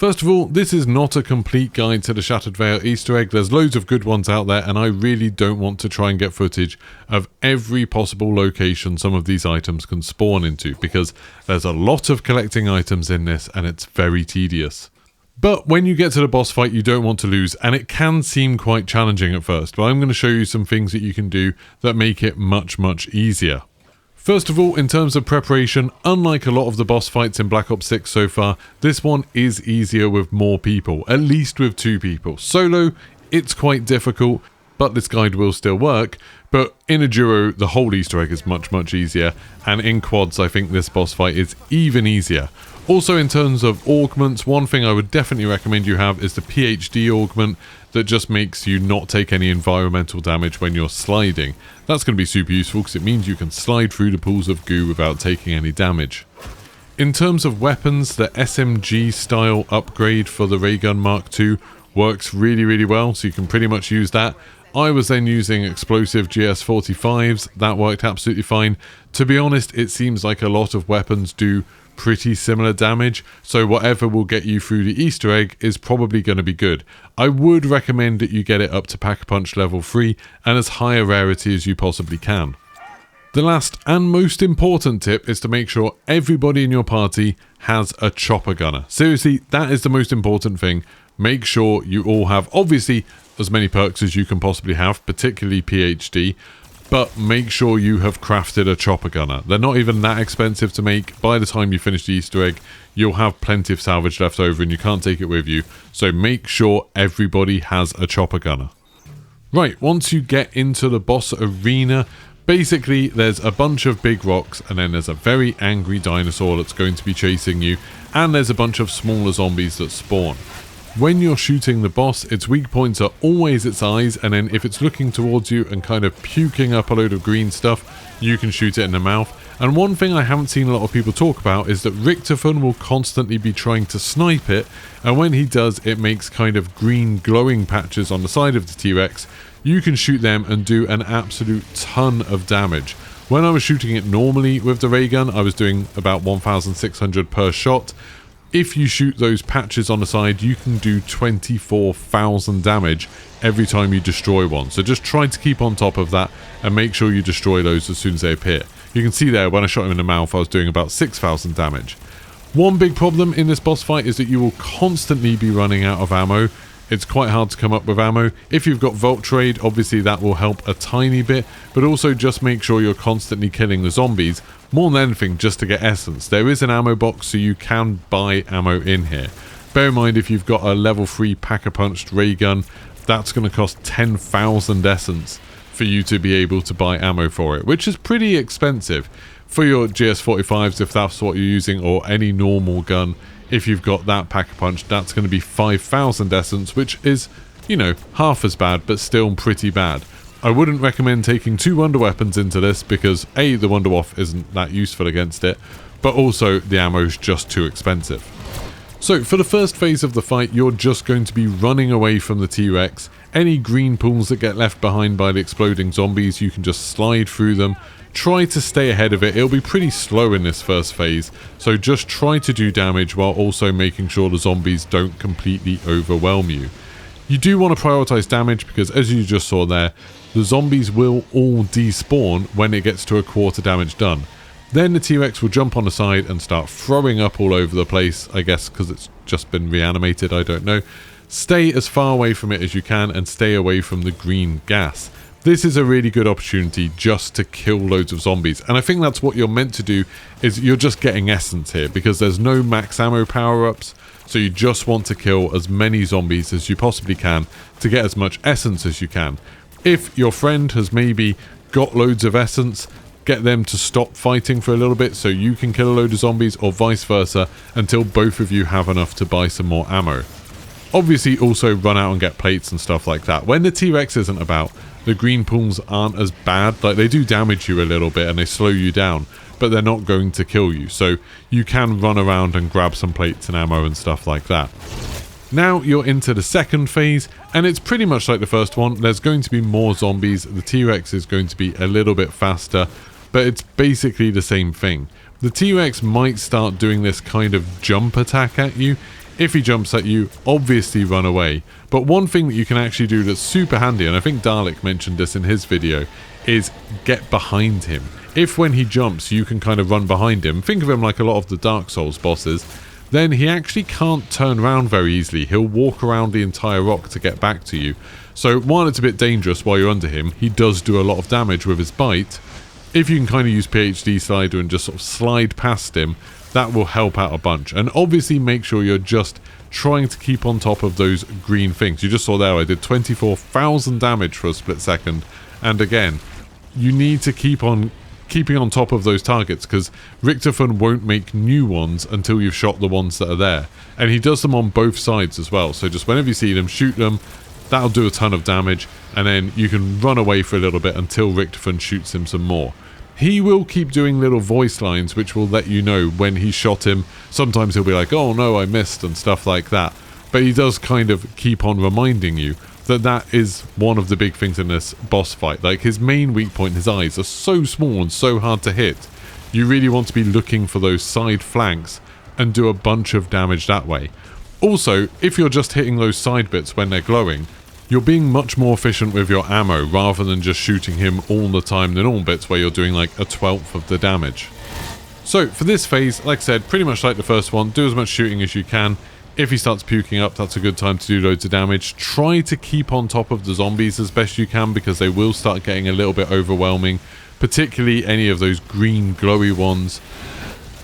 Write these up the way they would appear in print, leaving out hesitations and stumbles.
First of all, this is not a complete guide to the Shattered Veil Easter egg. There's loads of good ones out there, and I really don't want to try and get footage of every possible location some of these items can spawn into, because there's a lot of collecting items in this and it's very tedious. But when you get to the boss fight, you don't want to lose, and it can seem quite challenging at first, but I'm going to show you some things that you can do that make it much easier. First of all, in terms of preparation, unlike a lot of the boss fights in Black Ops 6 so far, this one is easier with more people, at least with 2 people. Solo, it's quite difficult, but this guide will still work. But in a duo, the whole Easter egg is much easier, and in quads, I think this boss fight is even easier. Also, in terms of augments, one thing I would definitely recommend you have is the PhD augment that just makes you not take any environmental damage when you're sliding. That's going to be super useful because it means you can slide through the pools of goo without taking any damage. In terms of weapons, the SMG style upgrade for the Ray Gun Mark II works really well, so you can pretty much use that. I was then using explosive GS45s, that worked absolutely fine. To be honest, it seems like a lot of weapons do pretty similar damage, so whatever will get you through the Easter egg is probably going to be good. I would recommend that you get it up to Pack-a-Punch level 3 and as high a rarity as you possibly can. The last and most important tip is to make sure everybody in your party has a chopper gunner. Seriously, that is the most important thing. Make sure you all have, obviously, as many perks as you can possibly have, particularly PhD, but make sure you have crafted a chopper gunner. They're not even that expensive to make. By the time you finish the Easter egg, you'll have plenty of salvage left over and you can't take it with you. So make sure everybody has a chopper gunner. Right, once you get into the boss arena, basically there's a bunch of big rocks and then there's a very angry dinosaur that's going to be chasing you, and there's a bunch of smaller zombies that spawn. When you're shooting the boss, its weak points are always its eyes, and then if it's looking towards you and kind of puking up a load of green stuff, you can shoot it in the mouth. And one thing I haven't seen a lot of people talk about is that Richtofen will constantly be trying to snipe it, and when he does, it makes kind of green glowing patches on the side of the T-Rex. You can shoot them and do an absolute ton of damage. When I was shooting it normally with the ray gun, I was doing about 1,600 per shot. If you shoot those patches on the side, you can do 24,000 damage every time you destroy one. So just try to keep on top of that and make sure you destroy those as soon as they appear. You can see there, when I shot him in the mouth, I was doing about 6,000 damage. One big problem in this boss fight is that you will constantly be running out of ammo. It's quite hard to come up with ammo. If you've got Vault Trade, obviously that will help a tiny bit, but also just make sure you're constantly killing the zombies, more than anything just to get essence. There is an ammo box, so you can buy ammo in here. Bear in mind, if you've got a level 3 Pack-a-Punched ray gun, that's going to cost 10,000 essence for you to be able to buy ammo for it, which is pretty expensive. For your GS45s, if that's what you're using, or any normal gun, if you've got that Pack-a-Punch, that's going to be 5,000 essence, which is, you know, half as bad, but still pretty bad. I wouldn't recommend taking 2 wonder weapons into this because A, the Wonder Waff isn't that useful against it, but also the ammo is just too expensive. So for the first phase of the fight, you're just going to be running away from the T-Rex. Any green pools that get left behind by the exploding zombies, you can just slide through them. Try to stay ahead of it. It'll be pretty slow in this first phase, so just try to do damage while also making sure the zombies don't completely overwhelm you. You do want to prioritize damage because, as you just saw there, the zombies will all despawn when it gets to a quarter damage done. Then the T-Rex will jump on the side and start throwing up all over the place, I guess because it's just been reanimated, I don't know. Stay as far away from it as you can and stay away from the green gas. This is a really good opportunity just to kill loads of zombies, and I think that's what you're meant to do, is you're just getting essence here because there's no max ammo power-ups, so you just want to kill as many zombies as you possibly can to get as much essence as you can. If your friend has maybe got loads of essence, get them to stop fighting for a little bit so you can kill a load of zombies, or vice versa, until both of you have enough to buy some more ammo. Obviously also run out and get plates and stuff like that. When the T-Rex isn't about, the green pools aren't as bad. Like, they do damage you a little bit and they slow you down, but they're not going to kill you. So you can run around and grab some plates and ammo and stuff like that. Now you're into the second phase, and it's pretty much like the first one. There's going to be more zombies. The T-Rex is going to be a little bit faster, but it's basically the same thing. The T-Rex might start doing this kind of jump attack at you. If he jumps at you, obviously run away. But one thing that you can actually do that's super handy, and I think Dalek mentioned this in his video, is get behind him. If when he jumps you can kind of run behind him, think of him like a lot of the Dark Souls bosses, then he actually can't turn around very easily. He'll walk around the entire rock to get back to you. So while it's a bit dangerous while you're under him, he does do a lot of damage with his bite. If you can kind of use PhD slider and just sort of slide past him, that will help out a bunch. And obviously make sure you're just trying to keep on top of those green things. You just saw there I did 24,000 damage for a split second. And again, you need to keep on keeping on top of those targets, because Richtofen won't make new ones until you've shot the ones that are there. And he does them on both sides as well. So just whenever you see them, shoot them. That'll do a ton of damage. And then you can run away for a little bit until Richtofen shoots him some more. He will keep doing little voice lines which will let you know when he shot him. Sometimes he'll be like, oh no, I missed, and stuff like that. But he does kind of keep on reminding you that that is one of the big things in this boss fight. Like, his main weak point, his eyes, are so small and so hard to hit. You really want to be looking for those side flanks and do a bunch of damage that way. Also, if you're just hitting those side bits when they're glowing, you're being much more efficient with your ammo rather than just shooting him all the time than all bits where you're doing like a 1/12 of the damage. So for this phase, like I said, pretty much like the first one, do as much shooting as you can. If he starts puking up, that's a good time to do loads of damage. Try to keep on top of the zombies as best you can, because they will start getting a little bit overwhelming, particularly any of those green glowy ones.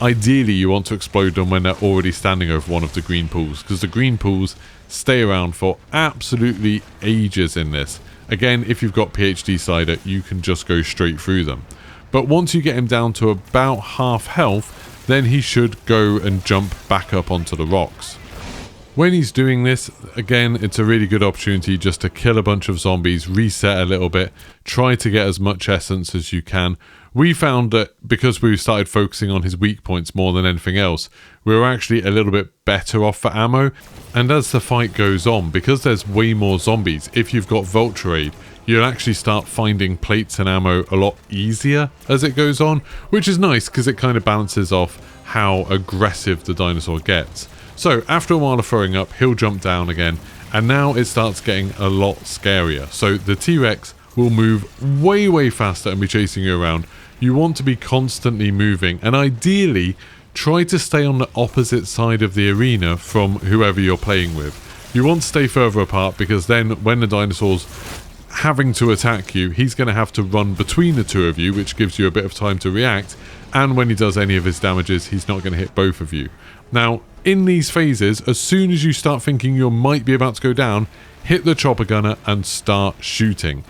Ideally, you want to explode them when they're already standing over one of the green pools, because the green pools stay around for absolutely ages in this. Again, if you've got PhD slider, you can just go straight through them. But once you get him down to about half health, then he should go and jump back up onto the rocks. When he's doing this, again, it's a really good opportunity just to kill a bunch of zombies, reset a little bit, try to get as much essence as you can. We found that because we started focusing on his weak points more than anything else, we were actually a little bit better off for ammo. And as the fight goes on, because there's way more zombies, if you've got Vulture Aid, you'll actually start finding plates and ammo a lot easier as it goes on, which is nice because it kind of balances off how aggressive the dinosaur gets. So after a while of throwing up, he'll jump down again, and now it starts getting a lot scarier. So the T-Rex will move way faster and be chasing you around. You want to be constantly moving, and ideally try to stay on the opposite side of the arena from whoever you're playing with. You want to stay further apart, because then when the dinosaur's having to attack you, he's going to have to run between the two of you, which gives you a bit of time to react, and when he does any of his damages, he's not going to hit both of you. Now, in these phases, as soon as you start thinking you might be about to go down, hit the chopper gunner and start shooting.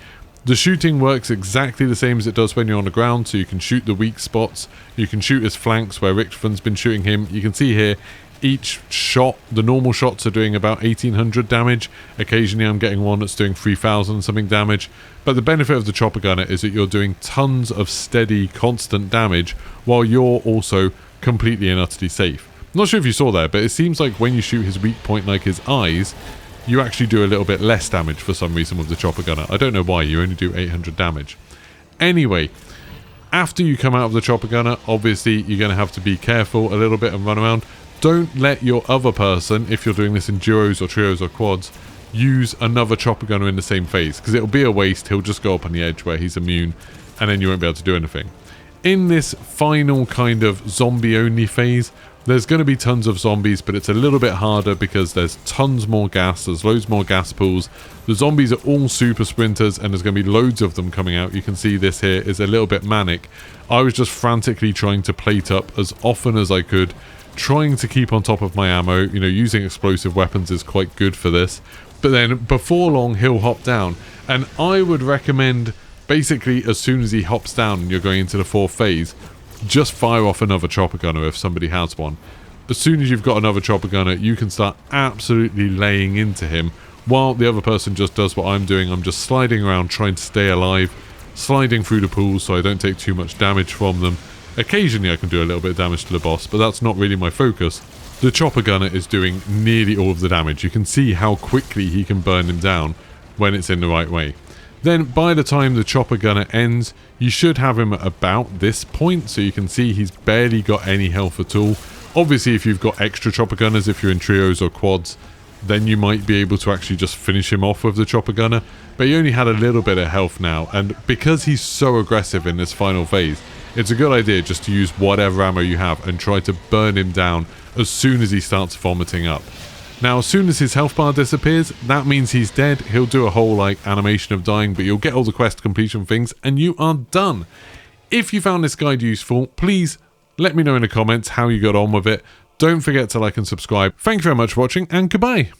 The shooting works exactly the same as it does when you're on the ground, so you can shoot the weak spots, you can shoot his flanks where Richtofan's been shooting him. You can see here, each shot, the normal shots are doing about 1800 damage. Occasionally I'm getting one that's doing 3000 something damage. But the benefit of the chopper gunner is that you're doing tons of steady, constant damage while you're also completely and utterly safe. I'm not sure if you saw that, but it seems like when you shoot his weak point, like his eyes, you actually do a little bit less damage for some reason with the chopper gunner. I don't know why, you only do 800 damage. Anyway, after you come out of the chopper gunner, obviously you're going to have to be careful a little bit and run around. Don't let your other person, if you're doing this in duos or trios or quads, use another chopper gunner in the same phase, because it'll be a waste. He'll just go up on the edge where he's immune, and then you won't be able to do anything. In this final kind of zombie-only phase, there's going to be tons of zombies, but it's a little bit harder because there's tons more gas, there's loads more gas pools. The zombies are all super sprinters, and there's going to be loads of them coming out. You can see this here is a little bit manic. I was just frantically trying to plate up as often as I could, trying to keep on top of my ammo. You know, using explosive weapons is quite good for this. But then before long, he'll hop down, and I would recommend basically as soon as he hops down and you're going into the fourth phase, just fire off another chopper gunner if somebody has one. As soon as you've got another chopper gunner, you can start absolutely laying into him while the other person just does what I'm doing. I'm just sliding around trying to stay alive, sliding through the pools so I don't take too much damage from them. Occasionally I can do a little bit of damage to the boss, but that's not really my focus. The chopper gunner is doing nearly all of the damage. You can see how quickly he can burn him down when it's in the right way. Then by the time the chopper gunner ends, you should have him at about this point, so you can see he's barely got any health at all. Obviously, if you've got extra chopper gunners, if you're in trios or quads, then you might be able to actually just finish him off with the chopper gunner. But he only had a little bit of health now, and because he's so aggressive in this final phase, it's a good idea just to use whatever ammo you have and try to burn him down as soon as he starts vomiting up. Now, as soon as his health bar disappears, that means he's dead. He'll do a whole like animation of dying, but you'll get all the quest completion things and you are done. If you found this guide useful, please let me know in the comments how you got on with it. Don't forget to like and subscribe. Thank you very much for watching, and goodbye.